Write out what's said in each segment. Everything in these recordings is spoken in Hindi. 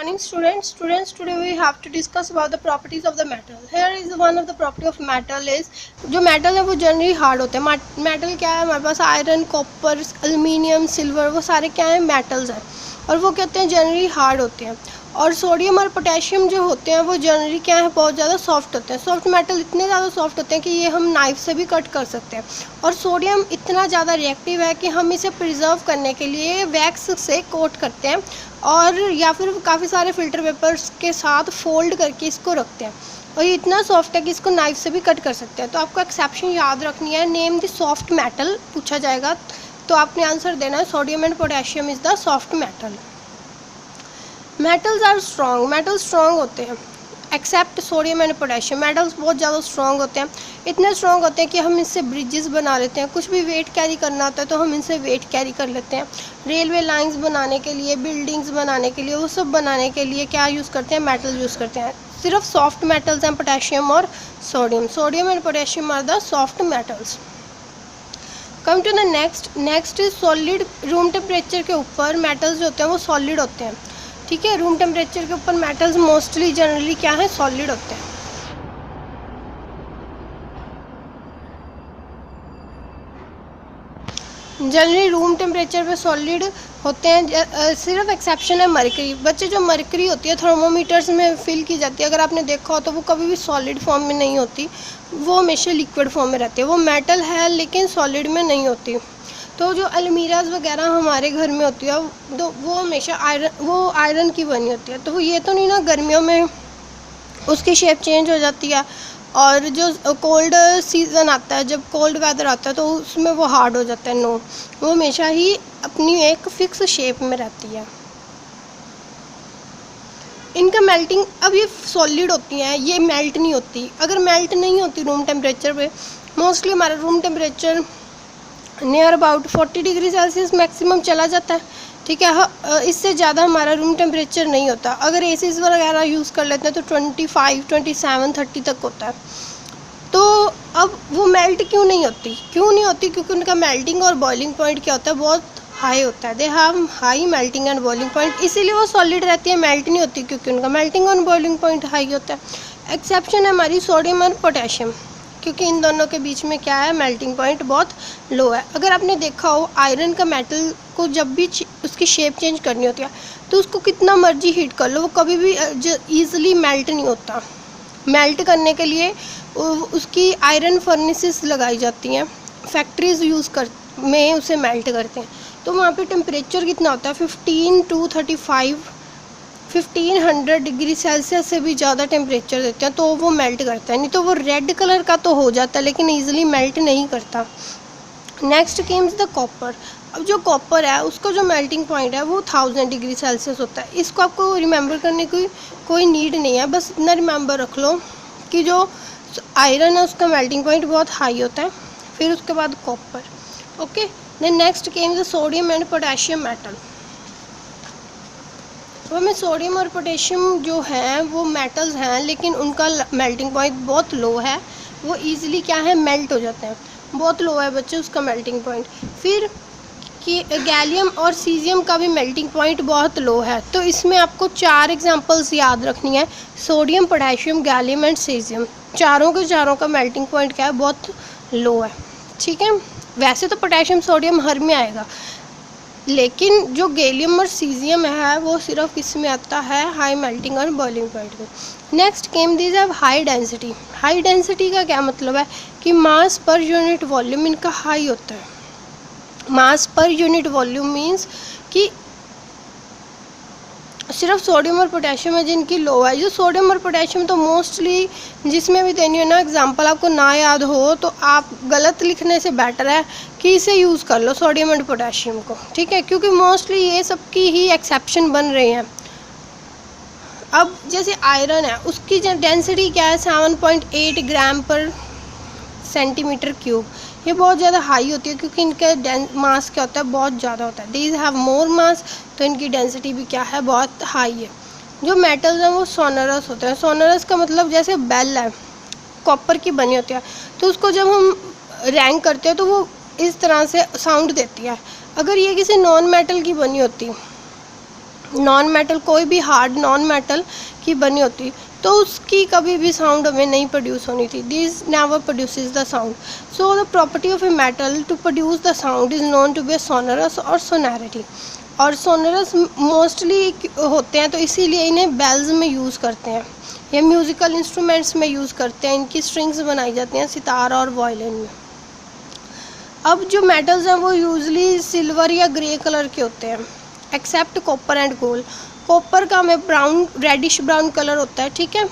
morning students, today we have to discuss about the properties of the metal. Here is one of the property of metal is जो metal है वो जनरली हार्ड होते हैं. मेटल क्या है हमारे पास, आयरन, कॉपर, एल्यूमिनियम, सिल्वर, वो सारे क्या हैं, मेटल्स हैं और वो कहते हैं जनरली हार्ड होते हैं. और सोडियम और पोटेशियम जो होते हैं वो जनरली क्या है, बहुत ज़्यादा सॉफ्ट होते हैं. सॉफ्ट मेटल इतने ज़्यादा सॉफ्ट होते हैं कि ये हम नाइफ से भी कट कर सकते हैं. और सोडियम इतना ज़्यादा रिएक्टिव है कि हम इसे प्रिजर्व करने के लिए वैक्स से कोट करते हैं और या फिर काफ़ी सारे फ़िल्टर पेपर्स के साथ फोल्ड करके इसको रखते हैं. और ये इतना सॉफ्ट है कि इसको नाइफ से भी कट कर सकते हैं. तो आपको एक्सेप्शन याद रखनी है. नेम द सॉफ्ट मेटल पूछा जाएगा तो आपने आंसर देना है sodium and potassium is the soft metal. Metals are strong, metals strong होते हैं except sodium and potassium. Metals बहुत ज़्यादा स्ट्रॉन्ग होते हैं, इतने स्ट्रॉन्ग होते हैं कि हम इससे ब्रिजेस बना लेते हैं. कुछ भी वेट कैरी करना होता है तो हम इनसे वेट कैरी कर लेते हैं. रेलवे लाइंस बनाने के लिए, बिल्डिंग्स बनाने के लिए, वो सब बनाने के लिए क्या यूज़ करते हैं, मेटल यूज़ करते हैं. सिर्फ सॉफ्ट मेटल्स हैं पोटेशियम और sodium. Sodium and potassium are the soft metals. Come to the next is solid. Room temperature के ऊपर मेटल्स जो होते हैं वो सॉलिड होते हैं. ठीक है, रूम टेम्परेचर के ऊपर मेटल्स मोस्टली जनरली क्या है, सॉलिड होते हैं. जनरली रूम टेम्परेचर पे सॉलिड होते हैं. सिर्फ एक्सेप्शन है मरकरी. बच्चे जो मरकरी होती है थर्मोमीटर्स में फिल की जाती है, अगर आपने देखा हो तो वो कभी भी सॉलिड फॉर्म में नहीं होती, वो हमेशा लिक्विड फॉर्म में रहती है. वो मेटल है लेकिन सॉलिड में नहीं होती. तो जो अलमीराज वगैरह हमारे घर में होती है तो वो हमेशा आयरन की बनी होती है. तो ये तो नहीं ना गर्मियों में उसकी शेप चेंज हो जाती है और जो कोल्ड सीज़न आता है, जब कोल्ड वेदर आता है तो उसमें वो हार्ड हो जाता है. नो, वो हमेशा ही अपनी एक फिक्स शेप में रहती है. इनका मेल्टिंग, अब ये सॉलिड होती हैं, ये मेल्ट नहीं होती. अगर मेल्ट नहीं होती रूम टेम्परेचर पे, मोस्टली हमारा room temperature near about 40 degree Celsius maximum चला जाता है. ठीक है, इससे ज़्यादा हमारा रूम टेम्परेचर नहीं होता. अगर एसीज वगैरह यूज़ कर लेते हैं तो 25, 27, 30 तक होता है. तो अब वो मेल्ट क्यों नहीं होती, क्योंकि उनका मेल्टिंग और बॉइलिंग पॉइंट क्या होता है, बहुत हाई होता है. They have high melting and boiling point, इसीलिए वो सॉलिड रहती है, मेल्ट नहीं होती क्योंकि उनका मेल्टिंग और बॉइलिंग पॉइंट हाई होता है. एक्सेप्शन है हमारी सोडियम और पोटेशियम, क्योंकि इन दोनों के बीच में क्या है, मेल्टिंग पॉइंट बहुत लो है. अगर आपने देखा हो आयरन का मेटल को जब भी उसकी शेप चेंज करनी होती है तो उसको कितना मर्जी हीट कर लो वो कभी भी ईज़िली मेल्ट नहीं होता. मेल्ट करने के लिए उसकी आयरन फर्नेसेस लगाई जाती हैं, फैक्ट्रीज में उसे मेल्ट करते हैं. तो वहाँ पे टेम्परेचर कितना होता है, 15 to 35, 1500 डिग्री सेल्सियस से भी ज़्यादा टेम्परेचर देते हैं तो वो मेल्ट करता है. नहीं तो वो रेड कलर का तो हो जाता है लेकिन ईजिली मेल्ट नहीं करता. Next comes the copper. अब जो कॉपर है उसका जो मेल्टिंग पॉइंट है वो 1000 डिग्री सेल्सियस होता है. इसको आपको रिमेंबर करने की कोई नीड नहीं है, बस इतना रिमेंबर रख लो कि जो आयरन है उसका मेल्टिंग पॉइंट बहुत हाई होता है. फिर उसके बाद copper. Okay, then next comes the sodium and potassium metal. तो हमें सोडियम और पोटेशियम जो हैं वो मेटल्स हैं लेकिन उनका मेल्टिंग पॉइंट बहुत लो है. वो इजीली क्या है, मेल्ट हो जाते हैं. बहुत लो है बच्चे उसका मेल्टिंग पॉइंट. फिर कि गैलियम और सीजियम का भी मेल्टिंग पॉइंट बहुत लो है. तो इसमें आपको 4 एग्जांपल्स याद रखनी है, sodium, potassium, gallium and caesium. चारों के चारों का मेल्टिंग पॉइंट क्या है, बहुत लो है. ठीक है, वैसे तो पोटेशियम सोडियम हर में आएगा लेकिन जो गैलियम और सीजियम है वो सिर्फ किस में आता है, हाई मेल्टिंग और बॉइलिंग पॉइंट में. Next came these have high density. High density का क्या मतलब है कि मास पर यूनिट वॉल्यूम इनका हाई होता है. मास पर यूनिट वॉल्यूम मीन्स कि सिर्फ सोडियम और पोटेशियम है जिनकी लो है. जो सोडियम और पोटेशियम तो मोस्टली जिसमें भी देनी है ना एग्जांपल, आपको ना याद हो तो आप गलत लिखने से बेटर है कि इसे यूज़ कर लो सोडियम एंड पोटेशियम को. ठीक है, क्योंकि मोस्टली ये सब की ही एक्सेप्शन बन रहे हैं. अब जैसे आयरन है उसकी डेंसिटी क्या है, 7.8 ग्राम पर सेंटीमीटर क्यूब. ये बहुत ज़्यादा हाई होती है क्योंकि इनका मास क्या होता है, बहुत ज़्यादा होता है. दीज हैव मोर मास, तो इनकी डेंसिटी भी क्या है, बहुत हाई है. जो मेटल्स हैं वो सोनरस होते हैं. सोनरस का मतलब जैसे बेल है, कॉपर की बनी होती है, तो उसको जब हम रैंग करते हैं तो वो इस तरह से साउंड देती है. अगर ये किसी नॉन मेटल की बनी होती नॉन मेटल, कोई भी हार्ड नॉन मेटल की बनी होती तो उसकी कभी भी साउंड हमें नहीं प्रोड्यूस होनी थी. This never produces the sound. So the property of a metal to produce the sound is known to be sonorous और सोनैरिटी. और सोनरस मोस्टली होते हैं तो इसीलिए इन्हें बेल्स में यूज़ करते हैं या म्यूज़िकल इंस्ट्रूमेंट्स में यूज़ करते हैं. इनकी स्ट्रिंग्स बनाई जाती हैं सितार और वायलिन में. अब जो मेटल्स हैं वो यूजली सिल्वर या ग्रे कलर के होते हैं except copper and gold. Copper का हमें ब्राउन, रेडिश ब्राउन कलर होता है, ठीक है.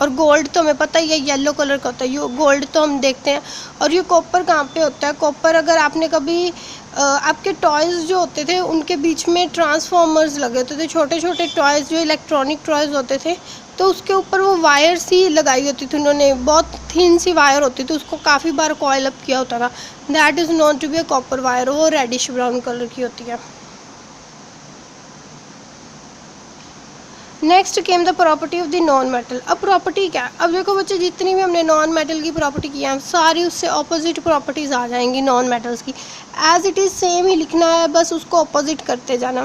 और गोल्ड तो हमें पता ही है येलो कलर का होता है. ये गोल्ड तो हम देखते हैं. और ये कॉपर कहाँ पे होता है? कॉपर अगर आपने कभी आपके टॉयज़ जो होते थे उनके बीच में ट्रांसफॉर्मर्स लगे होते थे, छोटे छोटे टॉयज़ जो इलेक्ट्रॉनिक टॉयज़ होते थे, तो उसके ऊपर वो वायर सी लगाई होती थी उन्होंने, बहुत थिन सी वायर होती थी, उसको काफ़ी बार कॉइल अप किया होता था. That is known to be a copper wire. वो रेडिश ब्राउन कलर की होती है. Next came the property of the non metal. अब प्रॉपर्टी क्या है? अब देखो बच्चे, जितनी भी हमने नॉन मेटल की प्रॉपर्टी की है सारी उससे ऑपोजिट प्रॉपर्टीज़ आ जाएंगी नॉन मेटल्स की. एज इट इज़ सेम ही लिखना है, बस उसको ऑपोजिट करते जाना.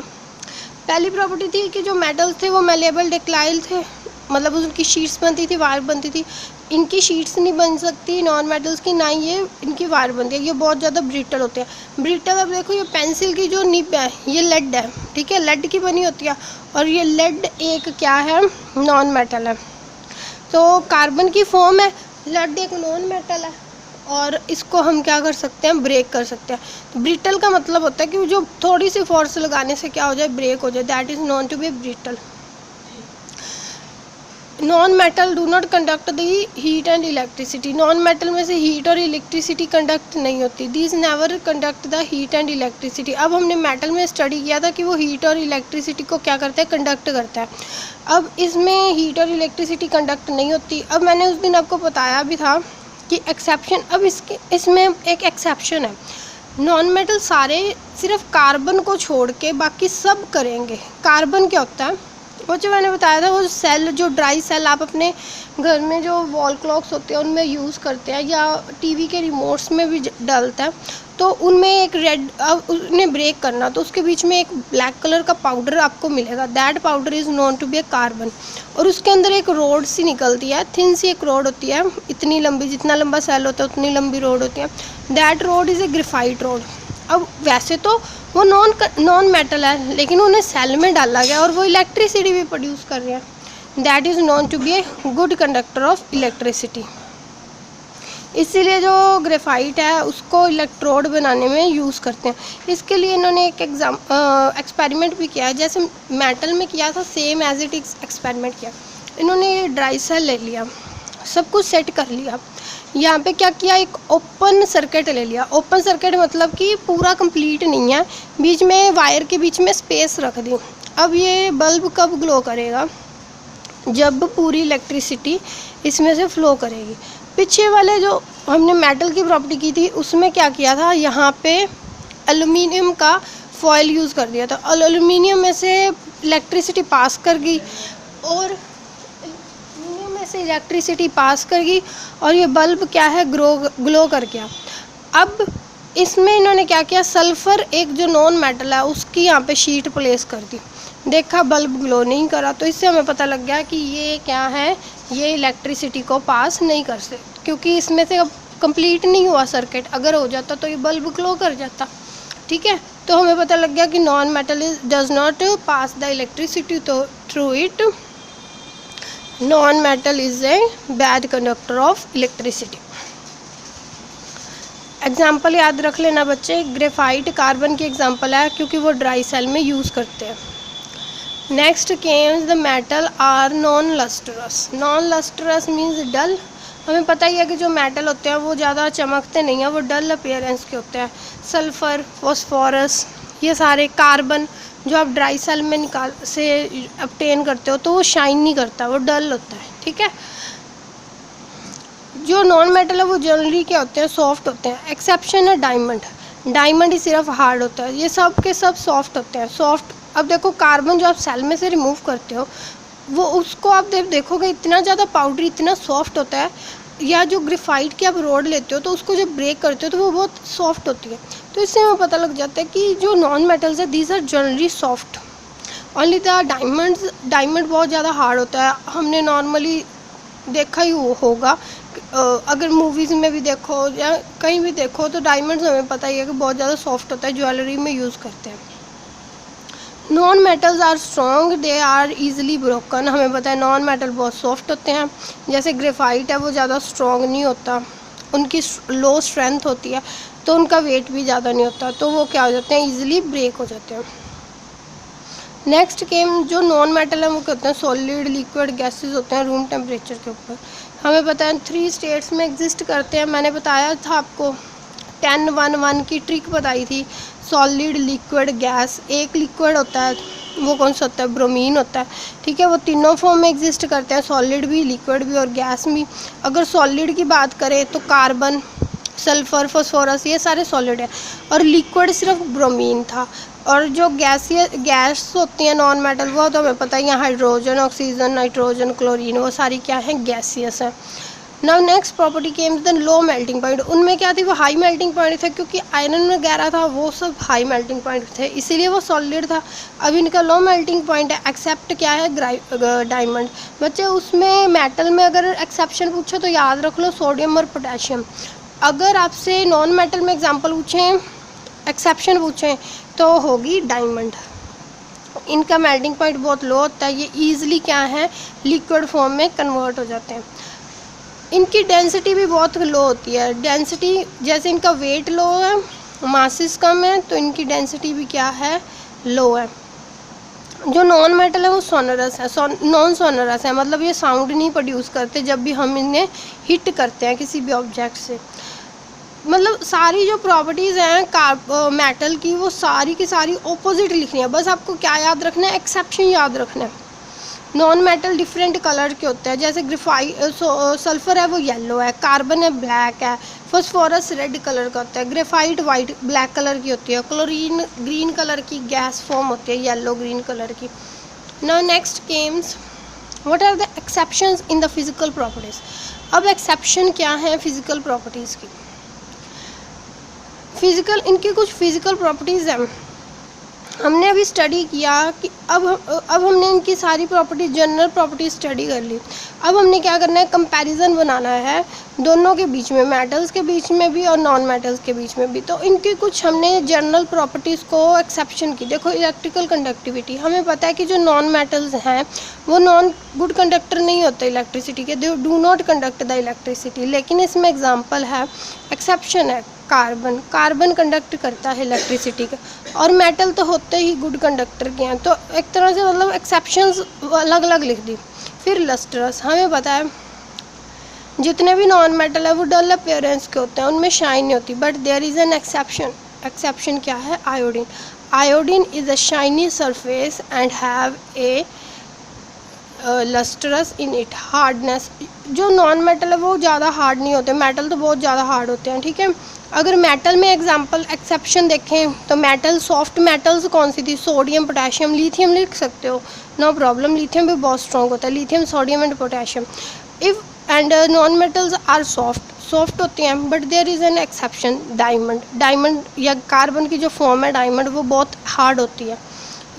पहली प्रॉपर्टी थी कि जो मेटल्स थे वो मेलेबल डेक्लाइल थे, मतलब उनकी शीट्स बनती थी, वायर बनती थी. इनकी शीट्स नहीं बन सकती नॉन मेटल्स की, ना ही ये इनकी वायर बनती है. ये बहुत ज़्यादा ब्रिटल होते हैं. ब्रिटल, अब देखो ये पेंसिल की जो निब है ये लेड है, ठीक है, लेड की बनी होती है. और ये लेड एक क्या है? नॉन मेटल है. तो कार्बन की फॉर्म है, लेड एक नॉन मेटल है. और इसको हम क्या कर सकते हैं? ब्रेक कर सकते हैं. तो ब्रिटल का मतलब होता है कि जो थोड़ी सी फोर्स लगाने से क्या हो जाए? ब्रेक हो जाए. That is known to be brittle. Non metal do not conduct the heat and electricity. Non metal में से हीट और इलेक्ट्रिसिटी कंडक्ट नहीं होती. This never conduct the heat and electricity. अब हमने मेटल में स्टडी किया था कि वो हीट और इलेक्ट्रिसिटी को क्या करता है? कंडक्ट करता है. अब इसमें हीट और इलेक्ट्रिसिटी कंडक्ट नहीं होती. अब मैंने उस दिन आपको बताया भी था कि एक्सेप्शन, अब इसमें एक एक्सेप्शन है. नॉन मेटल सारे सिर्फ कार्बन को छोड़ के बाकी सब करेंगे. कार्बन क्या होता है? वो जो मैंने बताया था, वो सेल, जो ड्राई सेल आप अपने घर में जो वॉल क्लॉक्स होते हैं उनमें यूज़ करते हैं या टीवी के रिमोट्स में भी डलता है. तो उनमें एक रेड, उन्हें ब्रेक करना तो उसके बीच में एक ब्लैक कलर का पाउडर आपको मिलेगा. That powder is known to be a carbon. और उसके अंदर एक रोड सी निकलती है, थिन सी एक रोड होती है, इतनी लंबी, जितना लंबा सेल होता है उतनी लंबी रोड होती है. That road is a graphite road. अब वैसे तो वो नॉन मेटल है, लेकिन उन्हें सेल में डाला गया और वो इलेक्ट्रिसिटी भी प्रोड्यूस कर रहे हैं. That is known to be a good conductor of electricity. इसीलिए जो ग्रेफाइट है उसको इलेक्ट्रोड बनाने में यूज़ करते हैं. इसके लिए इन्होंने एक एक्सपेरिमेंट भी किया है, जैसे मेटल में किया था, same as it is experiment किया. इन्होंने ड्राई सेल ले लिया, सब कुछ सेट कर लिया. यहाँ पे क्या किया? एक ओपन सर्किट ले लिया. ओपन सर्किट मतलब कि पूरा कंप्लीट नहीं है, बीच में वायर के बीच में स्पेस रख दी. अब ये बल्ब कब ग्लो करेगा? जब पूरी इलेक्ट्रिसिटी इसमें से फ्लो करेगी. पीछे वाले जो हमने मेटल की प्रॉपर्टी की थी उसमें क्या किया था? यहाँ पे एल्युमिनियम का फॉयल यूज़ कर दिया था. एल्युमिनियम में से इलेक्ट्रिसिटी पास कर गई और से इलेक्ट्रिसिटी पास कर गई और ये बल्ब क्या है? ग्लो कर गया. अब इसमें इन्होंने क्या किया? सल्फ़र, एक जो नॉन मेटल है, उसकी यहाँ पे शीट प्लेस कर दी. देखा बल्ब ग्लो नहीं करा, तो इससे हमें पता लग गया कि ये क्या है? ये इलेक्ट्रिसिटी को पास नहीं कर सकते, क्योंकि इसमें से अब कंप्लीट नहीं हुआ सर्किट. अगर हो जाता तो ये बल्ब ग्लो कर जाता, ठीक है. तो हमें पता लग गया कि non metal does not pass the electricity तो through it. Non metal is a bad conductor of electricity. Example याद रख लेना बच्चे. ग्रेफाइट कार्बन की एग्जाम्पल है क्योंकि वो ड्राई सेल में यूज़ करते हैं. Next comes the metal are non lustrous. Non lustrous means dull. हमें पता ही है कि जो मेटल होते हैं वो ज़्यादा चमकते नहीं हैं, वो डल अपीयरेंस के होते हैं. सल्फ़र, फॉस्फोरस, ये सारे, कार्बन जो आप ड्राई सेल में निकाल से ऑब्टेन करते हो तो वो शाइन नहीं करता, वो डल होता है, ठीक है. जो नॉन मेटल है वो जनरली क्या होते हैं? सॉफ्ट होते हैं. एक्सेप्शन है डायमंड. डायमंड ही सिर्फ हार्ड होता है, ये सब के सब सॉफ्ट होते हैं. सॉफ्ट, अब देखो कार्बन जो आप सेल में से रिमूव करते हो वो, उसको आप देखोगे इतना ज़्यादा पाउडर, इतना सॉफ्ट होता है. या जो ग्रेफाइट की आप रोड लेते हो तो उसको जब ब्रेक करते हो तो वो बहुत सॉफ्ट होती है. तो इससे हमें पता लग जाता है कि जो नॉन मेटल्स है these are generally soft. Only the diamond बहुत ज़्यादा हार्ड होता है, हमने नॉर्मली देखा ही होगा। अगर मूवीज़ में भी देखो या कहीं भी देखो तो डायमंड्स हमें पता ही है कि बहुत ज़्यादा सॉफ्ट होता है, ज्वेलरी में यूज़ करते हैं। Non metals are strong, they are easily broken, हमें पता है नॉन मेटल बहुत सॉफ्ट होते हैं। जैसे ग्रेफाइट है वो ज़्यादा स्ट्रॉन्ग नहीं होता, उनकी लो स्ट्रेंथ होती है तो उनका वेट भी ज़्यादा नहीं होता, तो वो क्या हो जाते हैं, ईजिली ब्रेक हो जाते हैं। नेक्स्ट केम जो नॉन मेटल है वो क्या होते हैं, सॉलिड, लिक्विड, गैसेस होते हैं रूम टेम्परेचर के ऊपर। हमें पता है 3 स्टेट्स में एग्जिस्ट करते हैं, मैंने बताया था आपको 10-1-1 की ट्रिक बताई थी, सॉलिड, लिक्विड, गैस। एक लिक्विड होता है वो कौन सा होता है, ब्रोमीन होता है, ठीक है। वो तीनों फॉर्म में एग्जिस्ट करते हैं, सॉलिड भी, लिक्विड भी और गैस भी। अगर सॉलिड की बात करें तो कार्बन, सल्फ़र, फॉस्फोरस, ये सारे सॉलिड है, और लिक्विड सिर्फ ब्रोमीन था। और जो गैस होती हैं नॉन मेटल, वो तो हमें पता ही है, हाइड्रोजन, ऑक्सीजन, नाइट्रोजन, क्लोरीन, वो सारी क्या है, गैसियस है। Now next property came the low melting point. उनमें क्या थी, वो हाई मेल्टिंग पॉइंट थे, क्योंकि आयरन वगैरह था वो सब हाई मेल्टिंग पॉइंट थे, इसीलिए वो सॉलिड था। अब इनका लो मेल्टिंग पॉइंट है, एक्सेप्ट क्या है, डायमंड। बच्चे उसमें मेटल में अगर एक्सेप्शन पूछो तो याद रख लो सोडियम और पोटेशियम। अगर आपसे नॉन मेटल में एग्जांपल पूछें, एक्सेप्शन पूछें, तो होगी डायमंड। इनका मेल्टिंग पॉइंट बहुत लो होता है, ये ईजिली क्या है, लिक्विड फॉर्म में कन्वर्ट हो जाते हैं। इनकी डेंसिटी भी बहुत लो होती है, डेंसिटी जैसे इनका वेट लो है, मासेस कम है, तो इनकी डेंसिटी भी क्या है, लो है। जो नॉन मेटल है वो सोनरस है, नॉन सोनरस है, मतलब ये साउंड नहीं प्रोड्यूस करते जब भी हम इन्हें हिट करते हैं किसी भी ऑब्जेक्ट से। मतलब सारी जो प्रॉपर्टीज़ हैं मेटल की, वो सारी की सारी ऑपोजिट लिखनी है, बस आपको क्या याद रखना है, एक्सेप्शन याद रखना है। नॉन मेटल डिफरेंट कलर के होते हैं, जैसे सल्फ़र है वो येलो है, कार्बन है ब्लैक है, फॉस्फोरस रेड कलर का होता है, ग्रेफाइट वाइट ब्लैक कलर की होती है, क्लोरीन ग्रीन कलर की गैस फॉर्म होती है, येलो ग्रीन कलर की। Now next comes what are the exceptions in the physical properties. अब एक्सेप्शन क्या है फिजिकल प्रॉपर्टीज़ की। इनकी कुछ फिजिकल प्रॉपर्टीज़ हैं, हमने अभी स्टडी किया कि अब हमने इनकी सारी प्रॉपर्टीज, जनरल प्रॉपर्टीज स्टडी कर ली। अब हमने क्या करना है, कंपैरिजन बनाना है दोनों के बीच में, मेटल्स के बीच में भी और नॉन मेटल्स के बीच में भी। तो इनकी कुछ हमने जनरल प्रॉपर्टीज़ को एक्सेप्शन की। देखो इलेक्ट्रिकल कंडक्टिविटी, हमें पता है कि जो नॉन मेटल्स हैं वो नॉन गुड कंडक्टर नहीं होते इलेक्ट्रिसिटी के, they do not conduct the electricity. लेकिन इसमें एग्जाम्पल है, एक्सेप्शन है कार्बन कंडक्ट करता है इलेक्ट्रिसिटी का, और मेटल तो होते ही गुड कंडक्टर के हैं। तो एक तरह से मतलब एक्सेप्शंस अलग अलग लिख दी। फिर लस्ट्रस, हमें पता है जितने भी नॉन मेटल है वो डल अपीयरेंस के होते हैं, उनमें शाइन नहीं होती, but there is an exception क्या है, iodine is a shiny surface and have a lustrous in it. Hardness, जो नॉन मेटल है वो ज़्यादा हार्ड नहीं होते, मेटल तो बहुत ज़्यादा हार्ड होते हैं, ठीक है। अगर मेटल में एग्जांपल एक्सेप्शन देखें तो मेटल, सॉफ्ट मेटल्स कौन सी थी, सोडियम, पोटेशियम, लिथियम लिख सकते हो, नो प्रॉब्लम, लिथियम भी बहुत स्ट्रॉन्ग होता है, lithium, sodium and potassium. If and non metals are soft होती हैं, but there is an exception, diamond या कार्बन की जो फॉर्म है डायमंड, वो बहुत हार्ड होती है।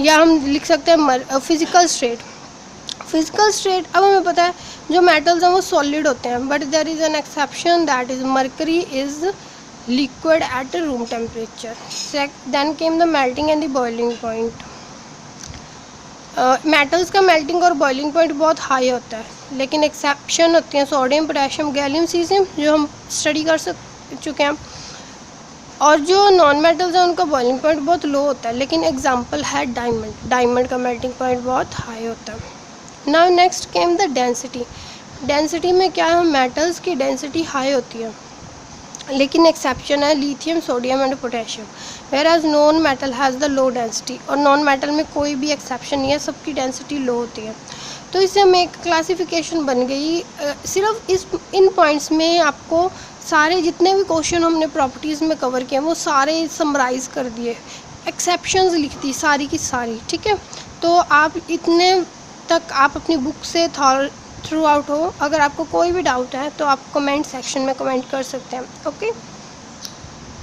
या हम लिख सकते हैं फिजिकल स्टेट। अब हमें पता है जो मेटल्स हैं वो सॉलिड होते हैं, but there is an exception, that is mercury is liquid at room temperature. Then came the melting and the boiling point. Metals का मेल्टिंग और बॉइलिंग पॉइंट बहुत हाई होता है, लेकिन एक्सेप्शन होती हैं सोडियम, पोटेशियम, गैलियम, सीजियम, जो हम स्टडी कर चुके हैं। और जो नॉन मेटल्स हैं उनका बॉइलिंग पॉइंट बहुत लो होता है, लेकिन एग्जांपल है डायमंड का मेल्टिंग पॉइंट बहुत हाई होता है। Now next came the density में क्या है, मेटल्स की डेंसिटी हाई होती है, लेकिन एक्सेप्शन है lithium, sodium and potassium, whereas non metal has the low density. और नॉन मेटल में कोई भी एक्सेप्शन नहीं है, सबकी डेंसिटी लो होती है। तो इससे हमें एक क्लासिफिकेशन बन गई। सिर्फ इन पॉइंट्स में आपको सारे जितने भी क्वेश्चन हमने प्रॉपर्टीज़ में कवर किए वो सारे समराइज़ कर दिए, एक्सेप्शंस लिख दी सारी की सारी, ठीक है। तो आप इतने तक आप अपनी बुक से थ्रू आउट हो। अगर आपको कोई भी डाउट है तो आप कमेंट सेक्शन में कमेंट कर सकते हैं। ओके।